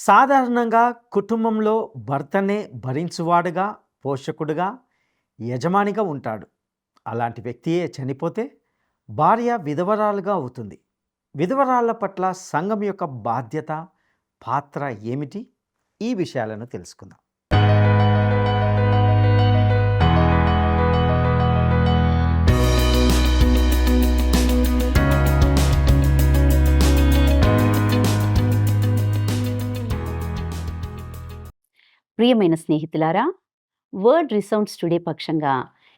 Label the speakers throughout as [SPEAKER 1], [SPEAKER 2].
[SPEAKER 1] సాధారణంగా కుటుంబంలో భర్తనే భరించువాడుగా, పోషకుడుగా, యజమానిగా ఉంటాడు. అలాంటి వ్యక్తియే చనిపోతే భార్య విధవరాలుగా అవుతుంది. విధవరాళ్ళ పట్ల సంఘం యొక్క బాధ్యత, పాత్ర ఏమిటి? ఈ విషయాలను తెలుసుకుందాం.
[SPEAKER 2] ప్రియమైన స్నేహితులారా, వర్డ్ రిసౌండ్స్ టుడే పక్షంగా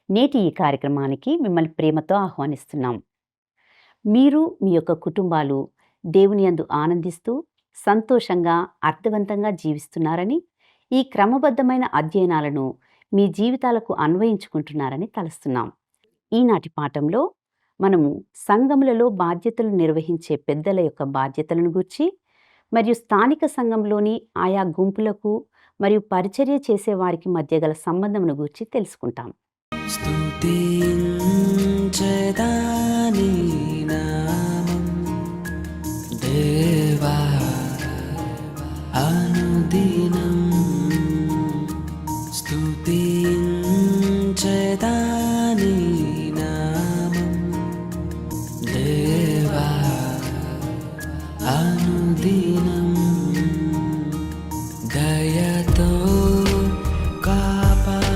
[SPEAKER 2] నేటి ఈ కార్యక్రమానికి మిమ్మల్ని ప్రేమతో ఆహ్వానిస్తున్నాం. మీరు మీ యొక్క కుటుంబాలు దేవుని యందు ఆనందిస్తూ సంతోషంగా అర్థవంతంగా జీవిస్తున్నారని, ఈ క్రమబద్ధమైన అధ్యయనాలను మీ జీవితాలకు అన్వయించుకుంటున్నారని తలుస్తున్నాం. ఈనాటి పాఠంలో మనము సంఘములలో బాధ్యతలు నిర్వహించే పెద్దల యొక్క బాధ్యతలను గూర్చి, మరియు స్థానిక సంఘంలోని ఆయా గుంపులకు మరియు పరిచర్య చేసే వారికి మధ్య గల సంబంధమును గూర్చి తెలుసుకుంటాం.
[SPEAKER 3] స్తుతించెదాని నామం దేవా అనుదినం స్తుతించెదాని నామం దేవా అనుదినం దయతో కాపాడినావు,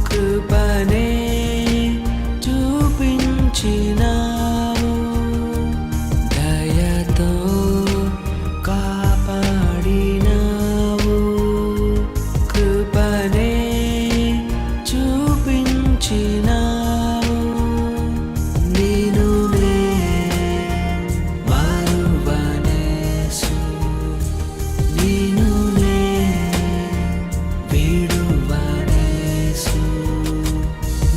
[SPEAKER 3] కృపనే చూపించినావు. దయతో కాపాడినావు, కృపనే చూపించినావు. నేను మరువనేసు, నిన్నునే విడువనేసు.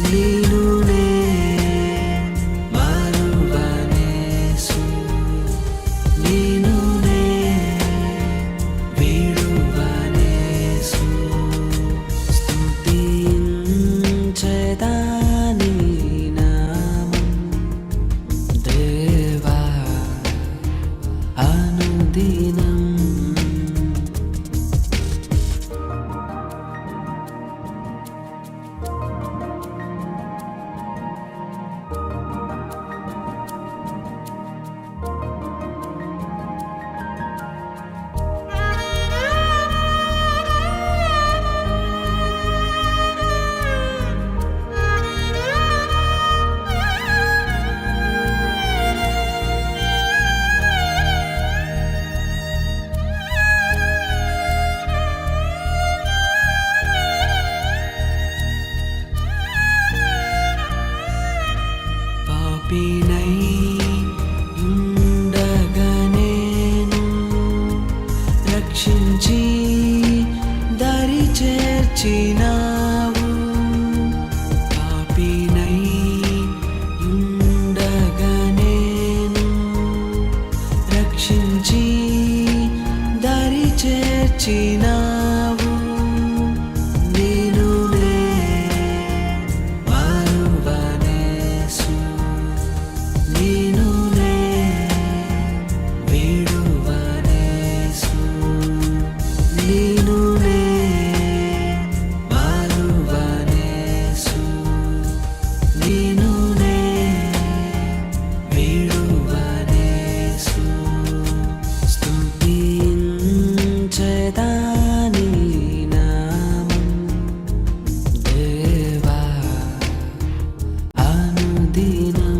[SPEAKER 3] నిన్నునే మరువనేసు, నిన్నునే విడువనేసు. స్తుతించెదాని నామం దేవా అనుదినం. పాపినై ఉండగనేను రక్షించి దరి చేర్చినావు. పాపినై ఉండగనేను రక్షించి దరి చేర్చినావు. నిన్నునే మరువనేసు, నిన్నునే విడువనేసు. నిన్నునే మరువనేసు, నిన్నునే విడువనేసు. స్తుతించెదాని నామం దేవా అనుదినం.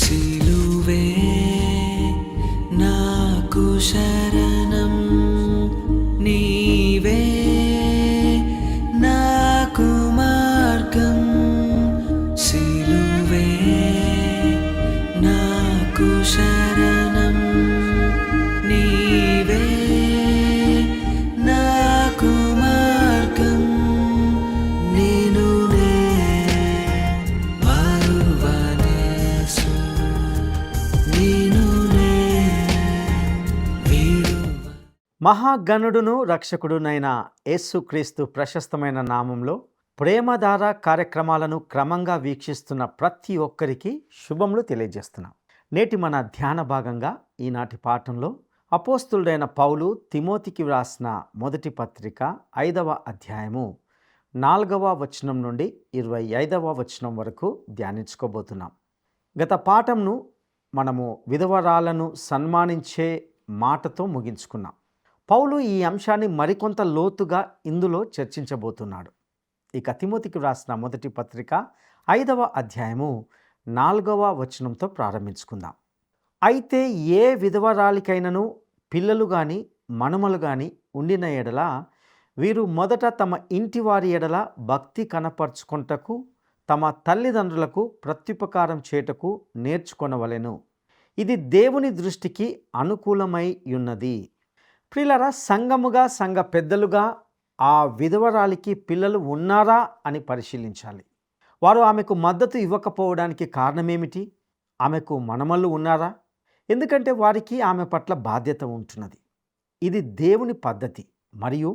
[SPEAKER 3] సిలువే నాకు శరణం, నీవే నాకు మార్గం. సిలువే నాకు శరణం, నీవే నాకు మార్గం. నిన్నునే మరువనేసు, నిన్నునే విడువ.
[SPEAKER 1] మహాగణుడును రక్షకుడునైన యేసుక్రీస్తు ప్రశస్తమైన నామంలో ప్రేమధార కార్యక్రమాలను క్రమంగా వీక్షిస్తున్న ప్రతి ఒక్కరికి శుభములు తెలియజేస్తున్నాం. నేటి మన ధ్యాన భాగంగా ఈనాటి పాఠంలో అపోస్తులుడైన పౌలు తిమోతికి వ్రాసిన మొదటి పత్రిక 5వ అధ్యాయము 4వ వచనం నుండి 25వ వచనం వరకు ధ్యానించుకోబోతున్నాం. గత పాఠంను మనము విధవరాలను సన్మానించే మాటతో ముగించుకున్నాం. పౌలు ఈ అంశాన్ని మరికొంత లోతుగా ఇందులో చర్చించబోతున్నాడు. ఇక తిమోతికి వ్రాసిన మొదటి పత్రిక 5వ అధ్యాయము 4వ వచనంతో ప్రారంభించుకుందాం. అయితే ఏ విధవరాలికైనను పిల్లలు గాని మనుమలు గాని ఉండిన ఎడల వీరు మొదట తమ ఇంటి వారి ఎడల భక్తి కనపరుచుకొనుటకు తమ తల్లిదండ్రులకు ప్రత్యుపకారం చేయుటకు నేర్చుకొనవలెను. ఇది దేవుని దృష్టికి అనుకూలమై ఉన్నది. ప్రియులారా, సంఘముగా సంఘ పెద్దలుగా ఆ విధవరాలికి పిల్లలు ఉన్నారా అని పరిశీలించాలి. వారు ఆమెకు మద్దతు ఇవ్వకపోవడానికి కారణమేమిటి? ఆమెకు మనమళ్ళు ఉన్నారా? ఎందుకంటే వారికి ఆమె పట్ల బాధ్యత ఉంటున్నది. ఇది దేవుని పద్ధతి, మరియు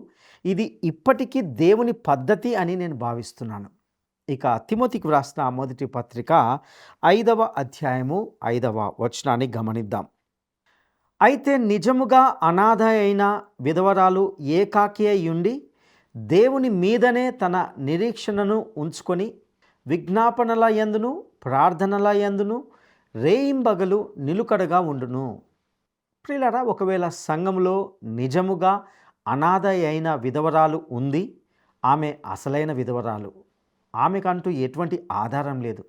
[SPEAKER 1] ఇది ఇప్పటికీ దేవుని పద్ధతి అని నేను భావిస్తున్నాను. ఇక తిమోతికి వ్రాసిన మొదటి పత్రిక 5వ అధ్యాయము 5వ వచనాన్ని గమనిద్దాం. అయితే నిజముగా అనాథ అయిన విధవరాలు ఏకాకి అయ్యుండి దేవుని మీదనే తన నిరీక్షణను ఉంచుకొని విజ్ఞాపనల యందును ప్రార్థనల యందును రేయింబగలు నిలుకడగా ఉండును. ప్రియులారా, ఒకవేళ సంఘంలో నిజముగా అనాథ అయిన విధవరాలు ఉంది, ఆమె అసలైన విధవరాలు, ఆమెకంటూ ఎటువంటి ఆధారం లేదు,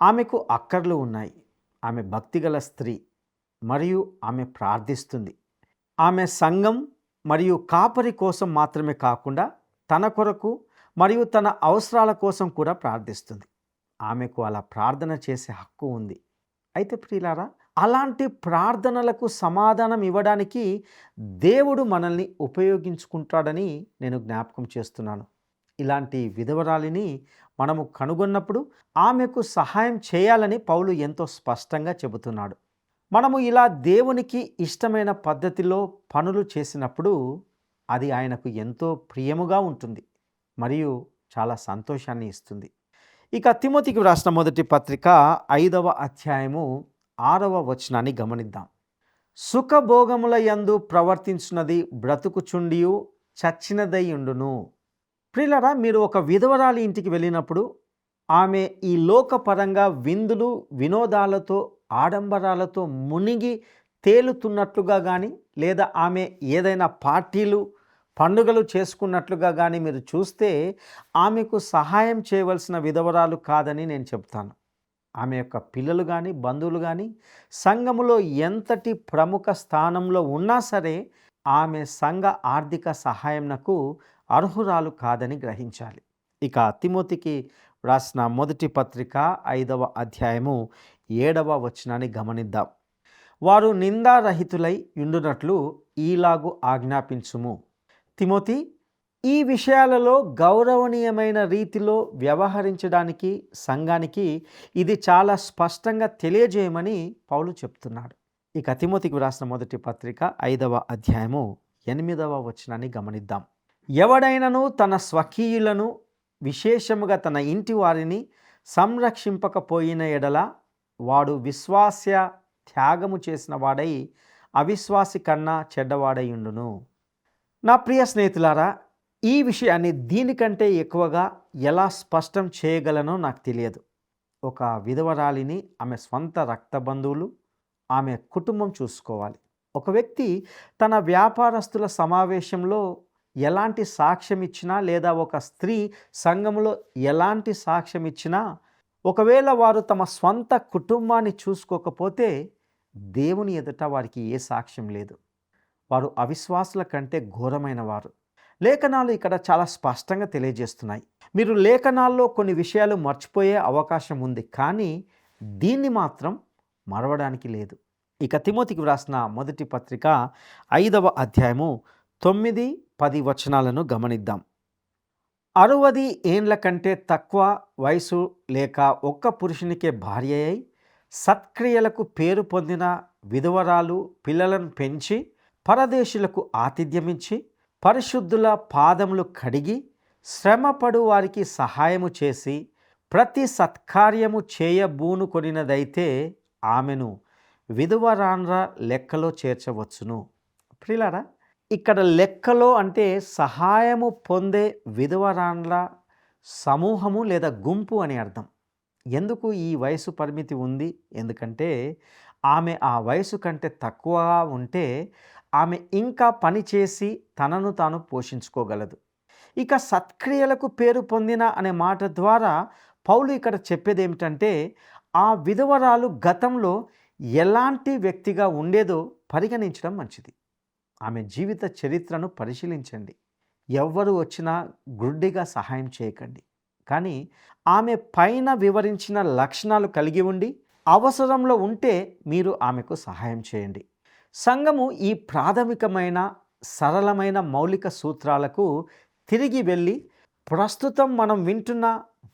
[SPEAKER 1] ఆమెకు అక్కర్లు ఉన్నాయి, ఆమె భక్తిగల స్త్రీ మరియు ఆమె ప్రార్థిస్తుంది. ఆమె సంఘం మరియు కాపరి కోసం మాత్రమే కాకుండా తన కొరకు మరియు తన అవసరాల కోసం కూడా ప్రార్థిస్తుంది. ఆమెకు అలా ప్రార్థన చేసే హక్కు ఉంది. అయితే ప్రియులారా, అలాంటి ప్రార్థనలకు సమాధానం ఇవ్వడానికి దేవుడు మనల్ని ఉపయోగించుకుంటాడని నేను జ్ఞాపకం చేస్తున్నాను. ఇలాంటి విధవరాలిని మనము కనుగొన్నప్పుడు ఆమెకు సహాయం చేయాలని పౌలు ఎంతో స్పష్టంగా చెబుతున్నాడు. మనము ఇలా దేవునికి ఇష్టమైన పద్ధతిలో పనులు చేసినప్పుడు అది ఆయనకు ఎంతో ప్రియముగా ఉంటుంది మరియు చాలా సంతోషాన్ని ఇస్తుంది. ఇక తిమోతికి వ్రాసిన మొదటి పత్రిక 5వ అధ్యాయము 6వ వచనాన్ని గమనిద్దాం. సుఖభోగముల యందు ప్రవర్తించున్నది బ్రతుకుచుండియు చచ్చినదై ఉండును. ప్రియులారా, మీరు ఒక విధవరాలి ఇంటికి వెళ్ళినప్పుడు ఆమె ఈ లోకపరంగా విందులు వినోదాలతో ఆడంబరాలతో మునిగి తేలుతున్నట్లుగా కానీ, లేదా ఆమె ఏదైనా పార్టీలు పండుగలు చేసుకున్నట్లుగా కానీ మీరు చూస్తే ఆమెకు సహాయం చేయవలసిన విధవరాలు కాదని నేను చెప్తాను. ఆమె యొక్క పిల్లలు కానీ బంధువులు కానీ సంఘములో ఎంతటి ప్రముఖ స్థానంలో ఉన్నా సరే ఆమె సంఘ ఆర్థిక సహాయంనకు అర్హురాలు కాదని గ్రహించాలి. ఇక తిమోతికి వ్రాసిన మొదటి పత్రిక 5వ అధ్యాయము 7వ వచనాన్ని గమనిద్దాం. వారు నిందారహితులై ఉండునట్లు ఈలాగు ఆజ్ఞాపించుము. తిమోతి, ఈ విషయాలలో గౌరవనీయమైన రీతిలో వ్యవహరించడానికి సంఘానికి ఇది చాలా స్పష్టంగా తెలియజేయమని పౌలు చెప్తున్నాడు. ఇక తిమోతికి వ్రాసిన మొదటి పత్రిక 5వ అధ్యాయము 8వ వచనాన్ని గమనిద్దాం. ఎవడైనను తన స్వకీయులను విశేషముగా తన ఇంటి వారిని సంరక్షింపకపోయిన ఎడల వాడు విశ్వాస్య త్యాగము చేసిన వాడై అవిశ్వాసి కన్నా చెడ్డవాడై ఉండును. నా ప్రియ స్నేహితులారా, ఈ విషయాన్ని దీనికంటే ఎక్కువగా ఎలా స్పష్టం చేయగలనో నాకు తెలియదు. ఒక విధవరాలిని ఆమె స్వంత రక్త బంధువులు, ఆమె కుటుంబం చూసుకోవాలి. ఒక వ్యక్తి తన వ్యాపారస్తుల సమావేశంలో ఎలాంటి సాక్ష్యం ఇచ్చినా, లేదా ఒక స్త్రీ సంఘంలో ఎలాంటి సాక్ష్యం ఇచ్చినా, ఒకవేళ వారు తమ స్వంత కుటుంబాన్ని చూసుకోకపోతే దేవుని ఎదుట వారికి ఏ సాక్ష్యం లేదు. వారు అవిశ్వాసుల కంటే ఘోరమైన వారు. లేఖనాలు ఇక్కడ చాలా స్పష్టంగా తెలియజేస్తున్నాయి. మీరు లేఖనాల్లో కొన్ని విషయాలు మర్చిపోయే అవకాశం ఉంది, కానీ దీన్ని మాత్రం మరవడానికి లేదు. ఇక తిమోతికి వ్రాసిన మొదటి పత్రిక 5వ అధ్యాయము 9-10 వచనాలను గమనిద్దాం. 60 ఏండ్ల కంటే తక్కువ వయసు లేక ఒక్క పురుషునికే భార్య అయి సత్క్రియలకు పేరు పొందిన విధవరాలు పిల్లలను పెంచి పరదేశులకు ఆతిథ్యమిచ్చి పరిశుద్ధుల పాదములు కడిగి శ్రమపడు వారికి సహాయము చేసి ప్రతి సత్కార్యము చేయబూనుకొనినదైతే ఆమెను విధవరాండ్ర లెక్కలో చేర్చవచ్చును. ప్రియులారా, ఇక్కడ లెక్కలో అంటే సహాయము పొందే విధవరాండ్ల సమూహము లేదా గుంపు అని అర్థం. ఎందుకు ఈ వయసు పరిమితి ఉంది? ఎందుకంటే ఆమె ఆ వయసు కంటే తక్కువగా ఉంటే ఆమె ఇంకా పని చేసి తనను తాను పోషించుకోగలదు. ఇక సత్క్రియలకు పేరు పొందిన అనే మాట ద్వారా పౌలు ఇక్కడ చెప్పేది ఏమిటంటే, ఆ విధవరాలు గతంలో ఎలాంటి వ్యక్తిగా ఉండేదో పరిగణించడం మంచిది. ఆమె జీవిత చరిత్రను పరిశీలించండి. ఎవ్వరు వచ్చినా గుడ్డిగా సహాయం చేయకండి. కానీ ఆమె పైన వివరించిన లక్షణాలు కలిగి ఉండి అవసరంలో ఉంటే మీరు ఆమెకు సహాయం చేయండి. సంఘము ఈ ప్రాథమికమైన సరళమైన మౌలిక సూత్రాలకు తిరిగి వెళ్ళి ప్రస్తుతం మనం వింటున్న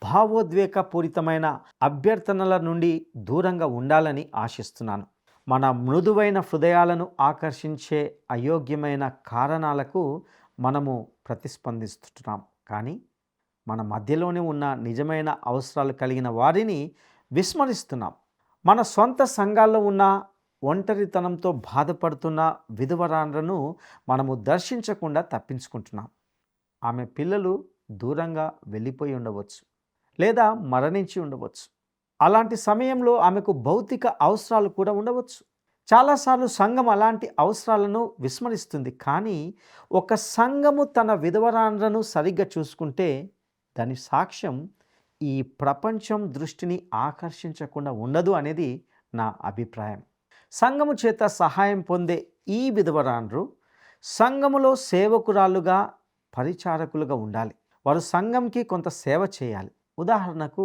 [SPEAKER 1] భావోద్వేగపూరితమైన అభ్యర్థనల నుండి దూరంగా ఉండాలని ఆశిస్తున్నాను. మన మృదువైన హృదయాలను ఆకర్షించే అయోగ్యమైన కారణాలకు మనము ప్రతిస్పందిస్తున్నాం. కానీ మన మధ్యలోనే ఉన్న నిజమైన అవసరాలు కలిగిన వారిని విస్మరిస్తున్నాం. మన సొంత సంఘాల్లో ఉన్న ఒంటరితనంతో బాధపడుతున్న విధవరాండ్రను మనము దర్శించకుండా తప్పించుకుంటున్నాం. ఆమె పిల్లలు దూరంగా వెళ్ళిపోయి ఉండవచ్చు లేదా మరణించి ఉండవచ్చు. అలాంటి సమయంలో ఆమెకు భౌతిక అవసరాలు కూడా ఉండవచ్చు. చాలాసార్లు సంఘం అలాంటి అవసరాలను విస్మరిస్తుంది. కానీ ఒక సంఘము తన విధవరాండ్రను సరిగ్గా చూసుకుంటే దాని సాక్ష్యం ఈ ప్రపంచం దృష్టిని ఆకర్షించకుండా ఉండదు అనేది నా అభిప్రాయం. సంఘము చేత సహాయం పొందే ఈ విధవరాండ్రు సంఘములో సేవకురాలుగా పరిచారకులుగా ఉండాలి. వారు సంఘంకి కొంత సేవ చేయాలి. ఉదాహరణకు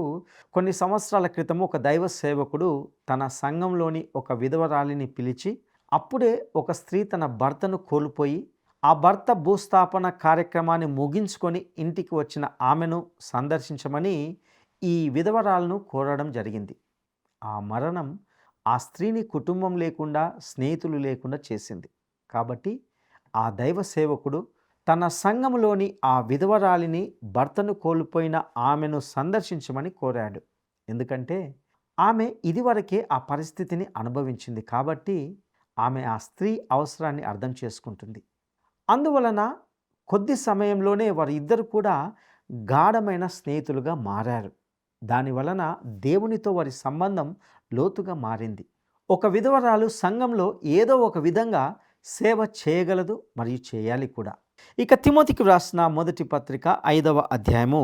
[SPEAKER 1] కొన్ని సంవత్సరాల క్రితం ఒక దైవ సేవకుడు తన సంఘంలోని ఒక విధవరాలిని పిలిచి, అప్పుడే ఒక స్త్రీ తన భర్తను కోల్పోయి ఆ భర్త భూస్థాపన కార్యక్రమాన్ని ముగించుకొని ఇంటికి వచ్చిన ఆమెను సందర్శించమని ఈ విధవరాలను కోరడం జరిగింది. ఆ మరణం ఆ స్త్రీని కుటుంబం లేకుండా స్నేహితులు లేకుండా చేసింది. కాబట్టి ఆ దైవ సేవకుడు తన సంఘములోని ఆ విధవరాలిని భర్తను కోల్పోయిన ఆమెను సందర్శించమని కోరాడు. ఎందుకంటే ఆమె ఇదివరకే ఆ పరిస్థితిని అనుభవించింది. కాబట్టి ఆమె ఆ స్త్రీ అవసరాన్ని అర్థం చేసుకుంటుంది. అందువలన కొద్ది సమయంలోనే వారిద్దరు కూడా గాఢమైన స్నేహితులుగా మారారు. దానివలన దేవునితో వారి సంబంధం లోతుగా మారింది. ఒక విధవరాలు సంఘంలో ఏదో ఒక విధంగా సేవ చేయగలదు మరియు చేయాలి కూడా. ఇక తిమోతికి వ్రాసిన మొదటి పత్రిక 5వ అధ్యాయము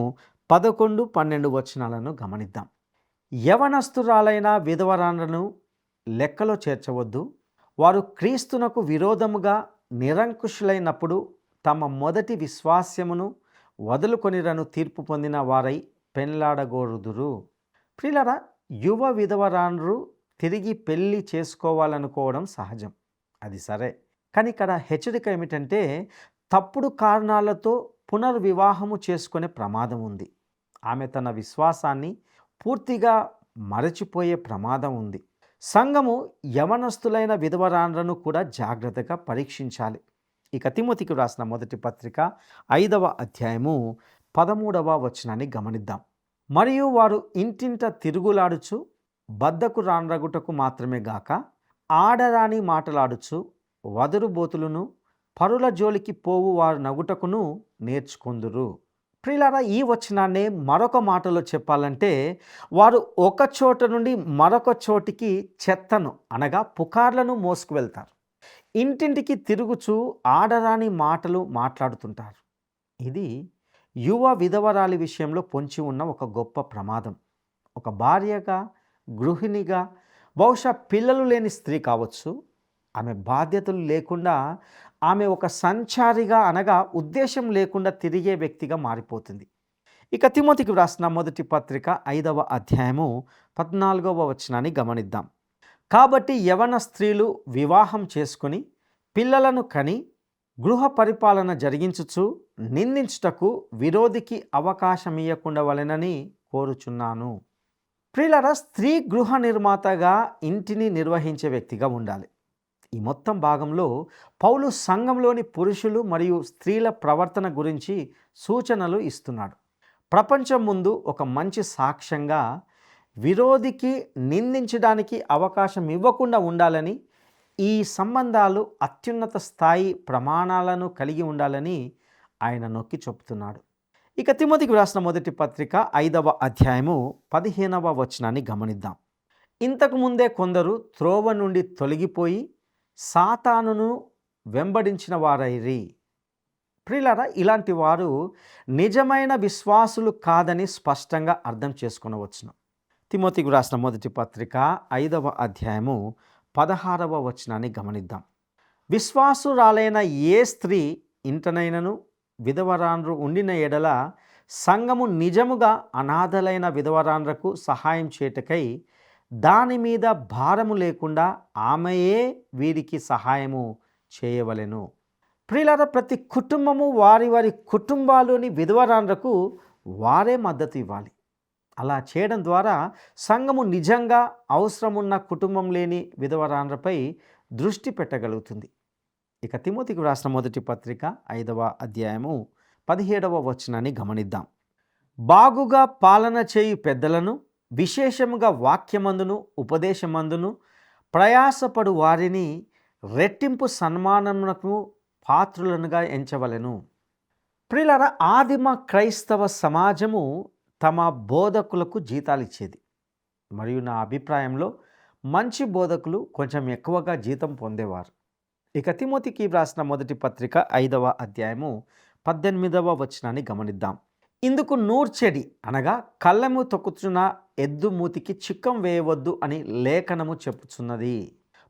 [SPEAKER 1] 11-12 వచనాలను గమనిద్దాం. యవనస్తురాలైన విధవరాండ్రను లెక్కలో చేర్చవద్దు. వారు క్రీస్తునకు విరోధముగా నిరంకుశులైనప్పుడు తమ మొదటి విశ్వాస్యమును వదులుకొనిరను తీర్పు పొందిన వారై పెండ్లాడగోరుదురు. ప్రియులారా, యువ విధవరాండ్రు తిరిగి పెళ్లి చేసుకోవాలనుకోవడం సహజం, అది సరే. కానీ ఇక్కడ హెచ్చరిక ఏమిటంటే తప్పుడు కారణాలతో పునర్వివాహము చేసుకునే ప్రమాదం ఉంది. ఆమె తన విశ్వాసాన్ని పూర్తిగా మరచిపోయే ప్రమాదం ఉంది. సంఘము యవనస్తులైన విధవరాండ్రను కూడా జాగ్రత్తగా పరీక్షించాలి. ఇక తిమోతికి వ్రాసిన మొదటి పత్రిక 5వ అధ్యాయము 13వ వచనాన్ని గమనిద్దాం. మరియు వారు ఇంటింట తిరుగులాడుచు బద్దకు రాండ్రగుటకు మాత్రమే గాక ఆడరాని మాటలాడుచు వదరుబోతులను పరుల జోలికి పోవు వారు నగుటకును నేర్చుకొందురు. ప్రియులారా, ఈ వచనాన్ని మరొక మాటలో చెప్పాలంటే వారు ఒక చోట నుండి మరొక చోటికి చెత్తను అనగా పుకార్లను మోసుకు వెళ్తారు. ఇంటింటికి తిరుగుచూ ఆడరాని మాటలు మాట్లాడుతుంటారు. ఇది యువ విధవరాలి విషయంలో పొంచి ఉన్న ఒక గొప్ప ప్రమాదం. ఒక భార్యగా, గృహిణిగా, బహుశా పిల్లలు లేని స్త్రీ కావచ్చు. ఆమె బాధ్యతలు లేకుండా ఆమె ఒక సంచారిగా అనగా ఉద్దేశం లేకుండా తిరిగే వ్యక్తిగా మారిపోతుంది. ఇక తిమోతికి వ్రాసిన మొదటి పత్రిక 5వ అధ్యాయము 14వ వచనాన్ని గమనిద్దాం. కాబట్టి యవన స్త్రీలు వివాహం చేసుకొని పిల్లలను కని గృహ పరిపాలన జరిగించుచు నిందించుటకు విరోధికి అవకాశం ఇయ్యకుండా వలెనని కోరుచున్నాను. ప్రియులారా, స్త్రీ గృహ నిర్మాతగా ఇంటిని నిర్వహించే వ్యక్తిగా ఉండాలి. ఈ మొత్తం భాగంలో పౌలు సంఘంలోని పురుషులు మరియు స్త్రీల ప్రవర్తన గురించి సూచనలు ఇస్తున్నాడు. ప్రపంచం ముందు ఒక మంచి సాక్ష్యంగా విరోధికి నిందించడానికి అవకాశం ఇవ్వకుండా ఉండాలని, ఈ సంబంధాలు అత్యున్నత స్థాయి ప్రమాణాలను కలిగి ఉండాలని ఆయన నొక్కి చెప్తున్నాడు. ఇక తిమోతికి వ్రాసిన మొదటి పత్రిక 5వ అధ్యాయము 15వ వచనాన్ని గమనిద్దాం. ఇంతకు ముందే కొందరు త్రోవ నుండి తొలగిపోయి సాతానును వెంబడించిన వారైరి. ప్రియులారా, ఇలాంటి వారు నిజమైన విశ్వాసులు కాదని స్పష్టంగా అర్థం చేసుకొనవచ్చును. తిమోతికి వ్రాసిన మొదటి పత్రిక 5వ అధ్యాయము 16వ వచనాన్ని గమనిద్దాం. విశ్వాసురాలైన ఏ స్త్రీ ఇంటనైనను విధవరాండ్రు ఉండిన ఎడల సంఘము నిజముగా అనాథలైన విధవరాండ్రకు సహాయం చేయుటకై దాని మీద భారము లేకుండా ఆమెయే వీరికి సహాయము చేయవలెను. ప్రియులారా, ప్రతి కుటుంబము వారి వారి కుటుంబాల్లోని విధవరాండ్రకు వారే మద్దతు ఇవ్వాలి. అలా చేయడం ద్వారా సంఘము నిజంగా అవసరమున్న కుటుంబం లేని విధవరాండ్రపై దృష్టి పెట్టగలుగుతుంది. ఇక తిమోతికి వ్రాసిన మొదటి పత్రిక 5వ అధ్యాయము 17వ వచనాన్ని గమనిద్దాం. బాగుగా పాలన చేయు పెద్దలను, విశేషముగా వాక్యమందును ఉపదేశమందును ప్రయాసపడు వారిని రెట్టింపు సన్మానమునకు పాత్రులనుగా ఎంచవలెను. ప్రియులారా, ఆదిమ క్రైస్తవ సమాజము తమ బోధకులకు జీతాలు ఇచ్చేది. మరియు నా అభిప్రాయంలో మంచి బోధకులు కొంచెం ఎక్కువగా జీతం పొందేవారు. ఇక తిమోతికి వ్రాసిన మొదటి పత్రిక 5వ అధ్యాయము 18వ వచనాన్ని గమనిద్దాం. ఇందుకు నూర్చెడి అనగా కళ్ళెము తొక్కుచున్న ఎద్దు మూతికి చిక్కం వేయవద్దు అని లేఖనము చెప్పుచున్నది.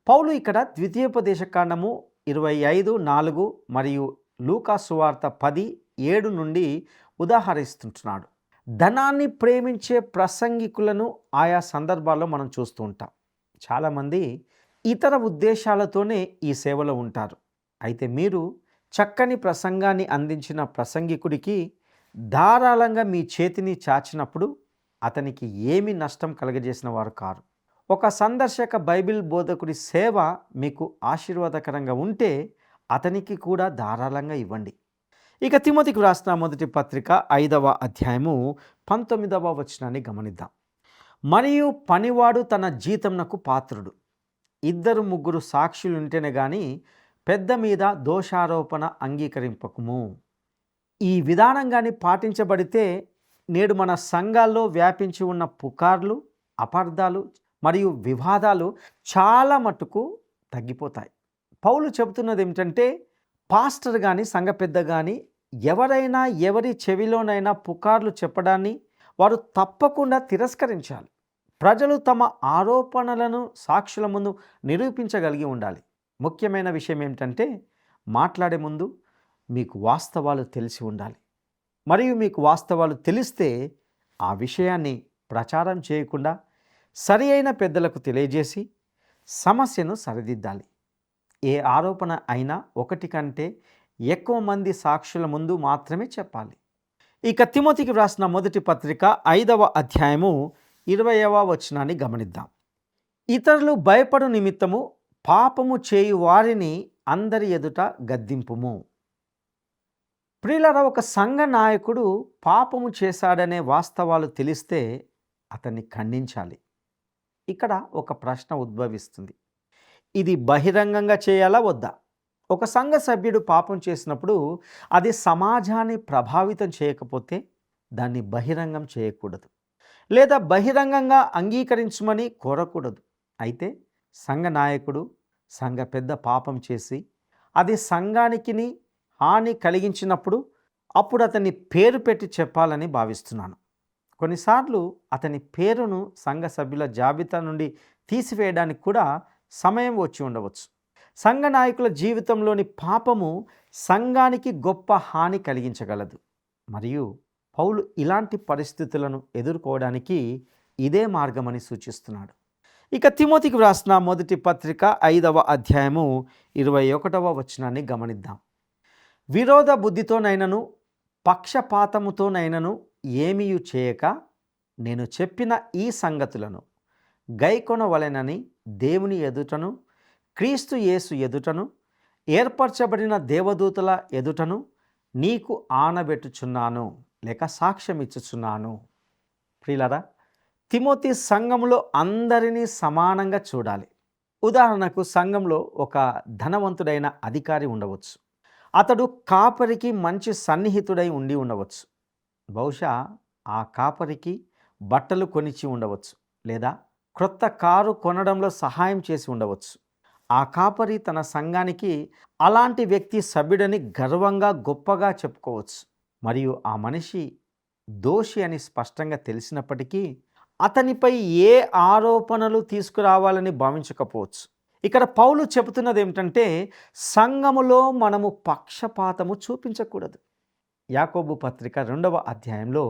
[SPEAKER 1] పౌలు ఇక్కడ ద్వితీయోపదేశకాండము 25:4 మరియు లూకా సువార్త 10:7 నుండి ఉదాహరిస్తుంటున్నాడు. ధనాన్ని ప్రేమించే ప్రసంగికులను ఆయా సందర్భాల్లో మనం చూస్తూ ఉంటాం. చాలామంది ఇతర ఉద్దేశాలతోనే ఈ సేవలో ఉంటారు. అయితే మీరు చక్కని ప్రసంగాన్ని అందించిన ప్రసంగికుడికి ధారాళంగా మీ చేతిని చాచినప్పుడు అతనికి ఏమీ నష్టం కలగజేసిన వారు కారు. ఒక సందర్శక బైబిల్ బోధకుడి సేవ మీకు ఆశీర్వాదకరంగా ఉంటే అతనికి కూడా ధారాళంగా ఇవ్వండి. ఇక తిమోతికి వ్రాసిన మొదటి పత్రిక 5వ అధ్యాయము 19వ వచనాన్ని గమనిద్దాం. మరియు పనివాడు తన జీతంనకు పాత్రుడు. 2-3 సాక్షులు ఉంటేనే గాని పెద్ద మీద దోషారోపణ అంగీకరింపకుము. ఈ విధానంగాని పాటించబడితే నేడు మన సంఘాల్లో వ్యాపించి ఉన్న పుకార్లు, అపార్థాలు మరియు వివాదాలు చాలా మట్టుకు తగ్గిపోతాయి. పౌలు చెబుతున్నది ఏమిటంటే, పాస్టర్ కానీ సంఘ పెద్ద కానీ ఎవరైనా ఎవరి చెవిలోనైనా పుకార్లు చెప్పడాన్ని వారు తప్పకుండా తిరస్కరించాలి. ప్రజలు తమ ఆరోపణలను సాక్షుల ముందు నిరూపించగలిగి ఉండాలి. ముఖ్యమైన విషయం ఏమిటంటే, మాట్లాడే ముందు మీకు వాస్తవాలు తెలిసి ఉండాలి. మరియు మీకు వాస్తవాలు తెలిస్తే ఆ విషయాన్ని ప్రచారం చేయకుండా సరి అయిన పెద్దలకు తెలియజేసి సమస్యను సరిదిద్దాలి. ఏ ఆరోపణ అయినా 1 కంటే ఎక్కువ మంది సాక్షుల ముందు మాత్రమే చెప్పాలి. ఇక తిమోతికి వ్రాసిన మొదటి పత్రిక 5వ అధ్యాయము 20వ వచనాన్ని గమనిద్దాం. ఇతరులు భయపడు నిమిత్తము పాపము చేయు వారిని అందరి ఎదుట గద్దింపుము. ప్రియులారా, ఒక సంఘ నాయకుడు పాపము చేశాడనే వాస్తవాలు తెలిస్తే అతన్ని ఖండించాలి. ఇక్కడ ఒక ప్రశ్న ఉద్భవిస్తుంది. ఇది బహిరంగంగా చేయాలా వద్దా? ఒక సంఘ సభ్యుడు పాపం చేసినప్పుడు అది సమాజాన్ని ప్రభావితం చేయకపోతే దాన్ని బహిరంగం చేయకూడదు, లేదా బహిరంగంగా అంగీకరించమని కోరకూడదు. అయితే సంఘ నాయకుడు, సంఘ పెద్ద పాపం చేసి అది సంఘానికి హాని కలిగించినప్పుడు అప్పుడు అతన్ని పేరు పెట్టి చెప్పాలని భావిస్తున్నాను. కొన్నిసార్లు అతని పేరును సంఘ సభ్యుల జాబితా నుండి తీసివేయడానికి కూడా సమయం వచ్చి ఉండవచ్చు. సంఘ నాయకుల జీవితంలోని పాపము సంఘానికి గొప్ప హాని కలిగించగలదు. మరియు పౌలు ఇలాంటి పరిస్థితులను ఎదుర్కోవడానికి ఇదే మార్గమని సూచిస్తున్నాడు. ఇక తిమోతికి వ్రాసిన మొదటి పత్రిక 5వ అధ్యాయము 21వ వచనాన్ని గమనిద్దాం. విరోధ బుద్ధితోనైనను పక్షపాతముతోనైనను ఏమీయు చేయక నేను చెప్పిన ఈ సంగతులను గైకొనవలెనని దేవుని ఎదుటను క్రీస్తు యేసు ఎదుటను ఏర్పరచబడిన దేవదూతల ఎదుటను నీకు ఆనబెట్టుచున్నాను, లేక సాక్ష్యం ఇచ్చుచున్నాను. ప్రియులారా, తిమోతి సంఘములో అందరినీ సమానంగా చూడాలి. ఉదాహరణకు సంఘంలో ఒక ధనవంతుడైన అధికారి ఉండవచ్చు. అతడు కాపరికి మంచి సన్నిహితుడై ఉండి ఉండవచ్చు. బహుశా ఆ కాపరికి బట్టలు కొనిచ్చి ఉండవచ్చు, లేదా క్రొత్త కారు కొనడంలో సహాయం చేసి ఉండవచ్చు. ఆ కాపరి తన సంఘానికి అలాంటి వ్యక్తి సభ్యుడని గర్వంగా గొప్పగా చెప్పుకోవచ్చు. మరియు ఆ మనిషి దోషి అని స్పష్టంగా తెలిసినప్పటికీ అతనిపై ఏ ఆరోపణలు తీసుకురావాలని భావించకపోవచ్చు. ఇక్కడ పౌలు చెబుతున్నది ఏమిటంటే, సంఘములో మనము పక్షపాతము చూపించకూడదు. యాకోబు పత్రిక 2వ అధ్యాయంలో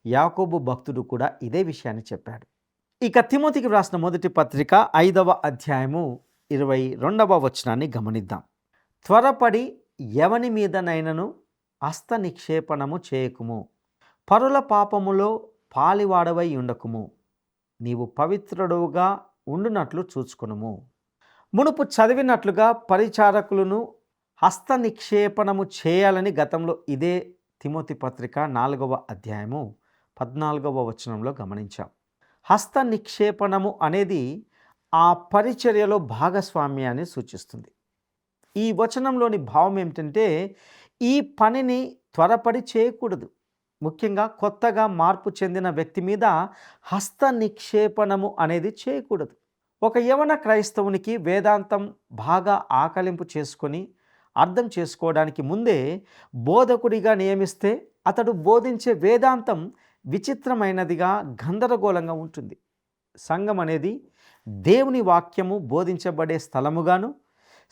[SPEAKER 1] యాకోబు భక్తుడు కూడా ఇదే విషయాన్ని చెప్పాడు. ఇక తిమోతికి వ్రాసిన మొదటి పత్రిక 5వ అధ్యాయము 22వ వచనాన్ని గమనిద్దాం. త్వరపడి ఎవని మీదనైనను హస్త నిక్షేపణము చేయకుము, పరుల పాపములో పాలివాడవై ఉండకుము, నీవు పవిత్రుడుగా ఉండునట్లు చూచుకొనుము. మునుపు చదివినట్లుగా పరిచారకులను హస్త నిక్షేపణము చేయాలని గతంలో ఇదే తిమోతి పత్రిక 4వ అధ్యాయము 14వ వచనంలో గమనించాం. హస్త నిక్షేపణము అనేది ఆ పరిచర్యలో భాగస్వామ్యాన్ని సూచిస్తుంది. ఈ వచనంలోని భావం ఏమిటంటే, ఈ పనిని త్వరపడి చేయకూడదు. ముఖ్యంగా కొత్తగా మార్పు చెందిన వ్యక్తి మీద హస్త నిక్షేపణము అనేది చేయకూడదు. ఒక యవన క్రైస్తవునికి వేదాంతం బాగా ఆకలింపు చేసుకొని అర్థం చేసుకోవడానికి ముందే బోధకుడిగా నియమిస్తే అతడు బోధించే వేదాంతం విచిత్రమైనదిగా, గందరగోళంగా ఉంటుంది. సంఘం అనేది దేవుని వాక్యము బోధించబడే స్థలముగాను,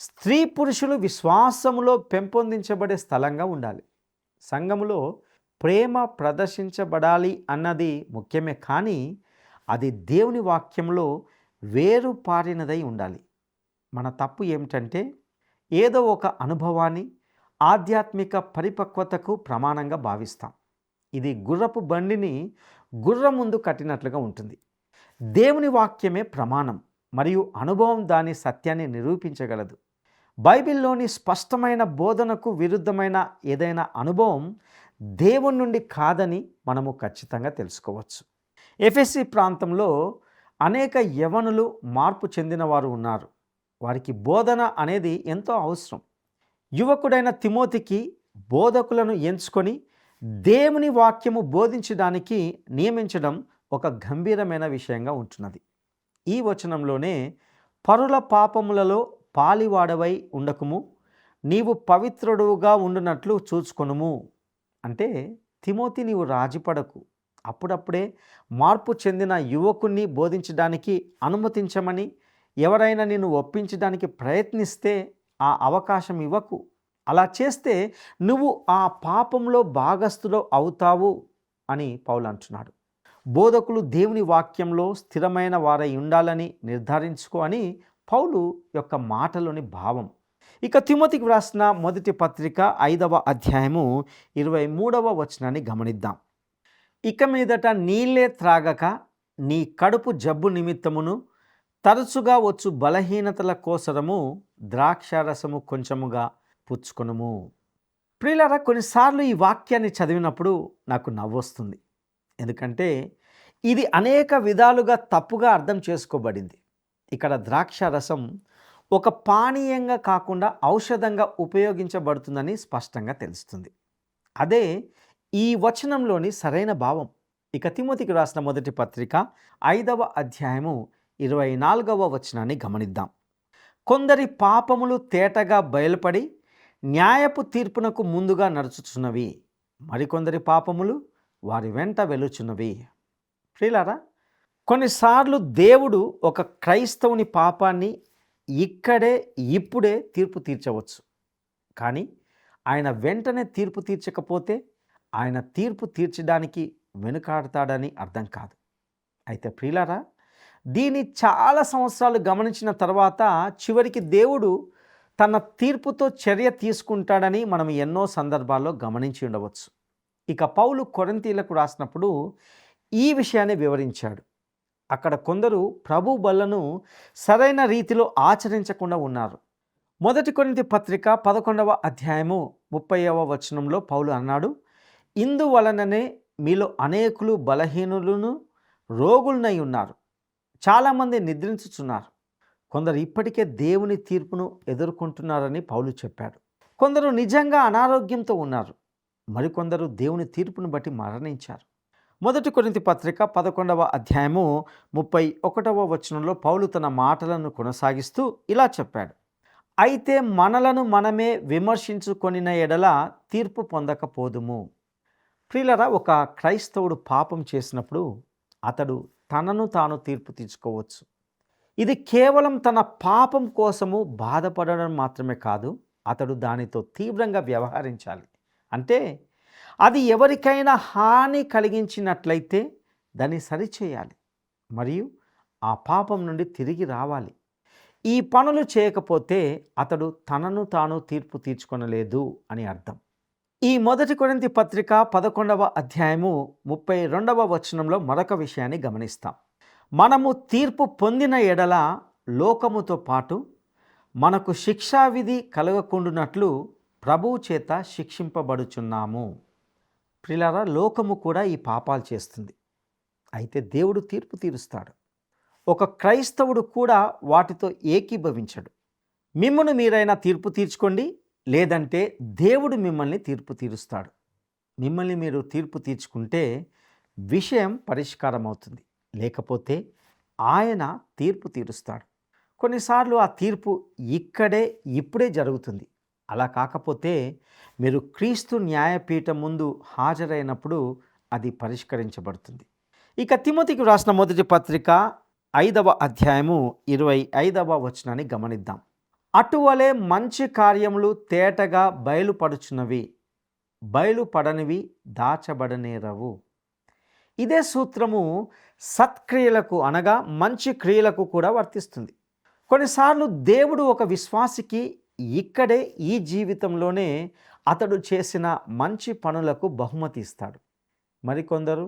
[SPEAKER 1] స్త్రీ పురుషులు విశ్వాసములో పెంపొందించబడే స్థలంగా ఉండాలి. సంఘములో ప్రేమ ప్రదర్శించబడాలి అన్నది ముఖ్యమే, కానీ అది దేవుని వాక్యంలో వేరుపారినదై ఉండాలి. మన తప్పు ఏమిటంటే, ఏదో ఒక అనుభవాన్ని ఆధ్యాత్మిక పరిపక్వతకు ప్రమాణంగా భావిస్తాం. ఇది గుర్రపు బండిని గుర్రం ముందు కట్టినట్లుగా ఉంటుంది. దేవుని వాక్యమే ప్రమాణం, మరియు అనుభవం దాని సత్యాన్ని నిరూపించగలదు. బైబిల్లోని స్పష్టమైన బోధనకు విరుద్ధమైన ఏదైనా అనుభవం దేవుని నుండి కాదని మనము ఖచ్చితంగా తెలుసుకోవచ్చు. ఎఫెసీ ప్రాంతంలో అనేక యవనులు మార్పు చెందిన వారు ఉన్నారు. వారికి బోధన అనేది ఎంతో అవసరం. యువకుడైన తిమోతికి బోధకులను ఎంచుకొని దేవుని వాక్యము బోధించడానికి నియమించడం ఒక గంభీరమైన విషయంగా ఉంటున్నది. ఈ వచనంలోనే పరుల పాపములలో పాలివాడవై ఉండకుము, నీవు పవిత్రుడుగా ఉండునట్లు చూచుకొనుము అంటే, తిమోతి నీవు రాజీపడకు. అప్పుడప్పుడే మార్పు చెందిన యువకుణ్ణి బోధించడానికి అనుమతించమని ఎవరైనా నిన్ను ఒప్పించడానికి ప్రయత్నిస్తే ఆ అవకాశం ఇవ్వకు. అలా చేస్తే నువ్వు ఆ పాపంలో భాగస్థుడు అవుతావు అని పౌలు అంటున్నాడు. బోధకులు దేవుని వాక్యంలో స్థిరమైన వారై ఉండాలని నిర్ధారించుకో అని పౌలు యొక్క మాటలోని భావం. ఇక తిమోతికి వ్రాసిన మొదటి పత్రిక 5వ అధ్యాయము 23వ వచనాన్ని గమనిద్దాం. ఇక మీదట నీళ్ళే త్రాగక నీ కడుపు జబ్బు నిమిత్తమును తరచుగా వచ్చు బలహీనతల కోసరము ద్రాక్షారసము కొంచెముగా పుచ్చుకొనుము. ప్రియులారా, కొన్నిసార్లు ఈ వాక్యాన్ని చదివినప్పుడు నాకు నవ్వొస్తుంది. ఎందుకంటే ఇది అనేక విధాలుగా తప్పుగా అర్థం చేసుకోబడింది. ఇక్కడ ద్రాక్షారసం ఒక పానీయంగా కాకుండా ఔషధంగా ఉపయోగించబడుతుందని స్పష్టంగా తెలుస్తుంది. అదే ఈ వచనంలోని సరైన భావం. ఇక తిమోతికి రాసిన మొదటి పత్రిక 5వ అధ్యాయము 24వ వచనాన్ని గమనిద్దాం. కొందరి పాపములు తేటగా బయలుపడి న్యాయపు తీర్పునకు ముందుగా నడుచుచున్నవి, మరికొందరి పాపములు వారి వెంట వెలుచున్నవి. ప్రియులారా, కొన్నిసార్లు దేవుడు ఒక క్రైస్తవుని పాపాన్ని ఇక్కడే ఇప్పుడే తీర్పు తీర్చవచ్చు. కానీ ఆయన వెంటనే తీర్పు తీర్చకపోతే ఆయన తీర్పు తీర్చడానికి వెనుకాడతాడని అర్థం కాదు. అయితే ప్రియులారా, దీన్ని చాలా సంవత్సరాలు గమనించిన తర్వాత చివరికి దేవుడు తన తీర్పుతో చర్య తీసుకుంటాడని మనం ఎన్నో సందర్భాల్లో గమనించి ఉండవచ్చు. ఇక పౌలు కొరింథీయులకు రాసినప్పుడు ఈ విషయాన్ని వివరించాడు. అక్కడ కొందరు ప్రభు బలను సరైన రీతిలో ఆచరించకుండా ఉన్నారు. మొదటి కొరింథీ పత్రిక 11వ అధ్యాయము 30వ వచనంలో పౌలు అన్నాడు, ఇందువలననే మీలో అనేకులు బలహీనులను రోగులనై ఉన్నారు. చాలామంది నిద్రించుచున్నారు. కొందరు ఇప్పటికే దేవుని తీర్పును ఎదుర్కొంటున్నారని పౌలు చెప్పాడు. కొందరు నిజంగా అనారోగ్యంతో ఉన్నారు. మరికొందరు దేవుని తీర్పును బట్టి మరణించారు. 1 కొరింథీ పత్రిక 11వ అధ్యాయము 31వ వచనంలో పౌలు తన మాటలను కొనసాగిస్తూ ఇలా చెప్పాడు: అయితే మనలను మనమే విమర్శించుకొనిన ఎడల తీర్పు పొందకపోదుము. ప్రియులరా, ఒక క్రైస్తవుడు పాపం చేసినప్పుడు అతడు తనను తాను తీర్పు తీర్చుకోవచ్చు. ఇది కేవలం తన పాపం కోసము బాధపడడం మాత్రమే కాదు, అతడు దానితో తీవ్రంగా వ్యవహరించాలి. అంటే అది ఎవరికైనా హాని కలిగించినట్లయితే దాన్ని సరిచేయాలి మరియు ఆ పాపం నుండి తిరిగి రావాలి. ఈ పనులు చేయకపోతే అతడు తనను తాను తీర్పు తీర్చుకొనలేదు అని అర్థం. ఈ 1 కొరింథీ పత్రిక 11వ అధ్యాయము 32వ వచనంలో మరొక విషయాన్ని గమనిస్తాం. మనము తీర్పు పొందిన ఎడల లోకముతో పాటు మనకు శిక్షావిధి కలగకుండునట్లు ప్రభువు చేత శిక్షింపబడుచున్నాము. ప్రియులారా, లోకము కూడా ఈ పాపాలు చేస్తుంది. అయితే దేవుడు తీర్పు తీరుస్తాడు. ఒక క్రైస్తవుడు కూడా వాటితో ఏకీభవించడు. మిమ్మును మీరైనా తీర్పు తీర్చుకోండి, లేదంటే దేవుడు మిమ్మల్ని తీర్పు తీరుస్తాడు. మిమ్మల్ని మీరు తీర్పు తీర్చుకుంటే విషయం పరిష్కారం అవుతుంది, లేకపోతే ఆయన తీర్పు తీరుస్తాడు. కొన్నిసార్లు ఆ తీర్పు ఇప్పుడే జరుగుతుంది. అలా కాకపోతే మీరు క్రీస్తు న్యాయపీఠం ముందు హాజరైనప్పుడు అది పరిష్కరించబడుతుంది. ఇక తిమోతికి రాసిన 1 పత్రిక 5వ అధ్యాయము 25వ వచనాన్ని గమనిద్దాం. అటువలే మంచి కార్యములు తేటగా బయలుపడుచున్నవి, బయలుపడనివి దాచబడనేరవు. ఇదే సూత్రము సత్క్రియలకు అనగా మంచి క్రియలకు కూడా వర్తిస్తుంది. కొన్నిసార్లు దేవుడు ఒక విశ్వాసికి ఈ జీవితంలోనే అతడు చేసిన మంచి పనులకు బహుమతి ఇస్తాడు. మరికొందరు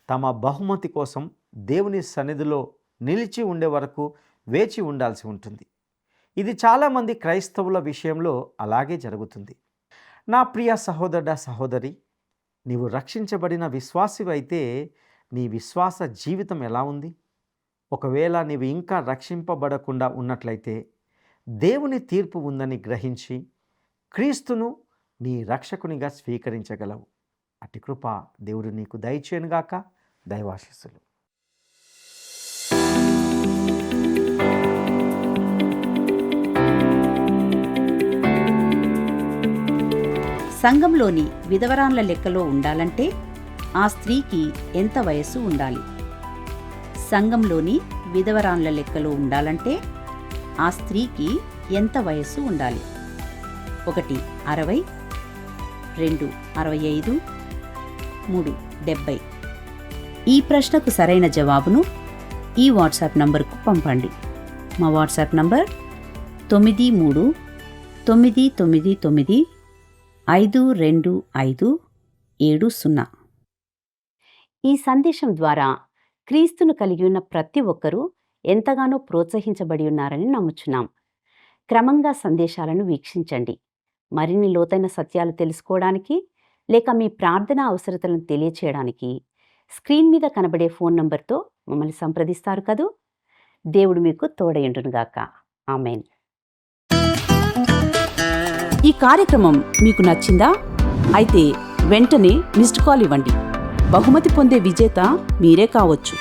[SPEAKER 1] తమ బహుమతి కోసం దేవుని సన్నిధిలో నిలిచి ఉండే వరకు వేచి ఉండాల్సి ఉంటుంది. ఇది చాలామంది క్రైస్తవుల విషయంలో అలాగే జరుగుతుంది. నా ప్రియ సహోదరుడా, సహోదరి, నీవు రక్షించబడిన విశ్వాసివైతే నీ విశ్వాస జీవితం ఎలా ఉంది? ఒకవేళ నీవు ఇంకా రక్షింపబడకుండా ఉన్నట్లయితే దేవుని తీర్పు ఉందని గ్రహించి క్రీస్తును నీ రక్షకునిగా స్వీకరించగలవు. అట్టి కృప దేవుడు నీకు దయచేయునుగాక. దైవాశీస్సులు.
[SPEAKER 2] సంఘంలోని విధవరాన్ల లెక్కలో ఉండాలంటే ఆ స్త్రీకి ఎంత వయస్సు ఉండాలి? సంఘంలోని విధవరాన్ల లెక్కలో ఉండాలంటే ఆ స్త్రీకి ఎంత వయస్సు ఉండాలి? 1 60, 2 65, 3 70. ఈ ప్రశ్నకు సరైన జవాబును ఈ వాట్సాప్ నంబర్కు పంపండి. మా వాట్సాప్ నంబర్ 9399525570. ఈ సందేశం ద్వారా క్రీస్తును కలిగి ఉన్న ప్రతి ఒక్కరూ ఎంతగానో ప్రోత్సహించబడి ఉన్నారని నమ్ముచున్నాం. క్రమంగా సందేశాలను వీక్షించండి. మరిన్ని లోతైన సత్యాలు తెలుసుకోవడానికి లేక మీ ప్రార్థన అవసరతలను తెలియచేయడానికి స్క్రీన్ మీద కనబడే ఫోన్ నంబర్తో మమ్మల్ని సంప్రదిస్తారు కదూ. దేవుడు మీకు తోడయుండునుగాక. ఆమెన్. ఈ కార్యక్రమం మీకు నచ్చిందా? అయితే వెంటనే మిస్డ్ కాల్ ఇవ్వండి. బహుమతి పొందే విజేత మీరే కావచ్చు.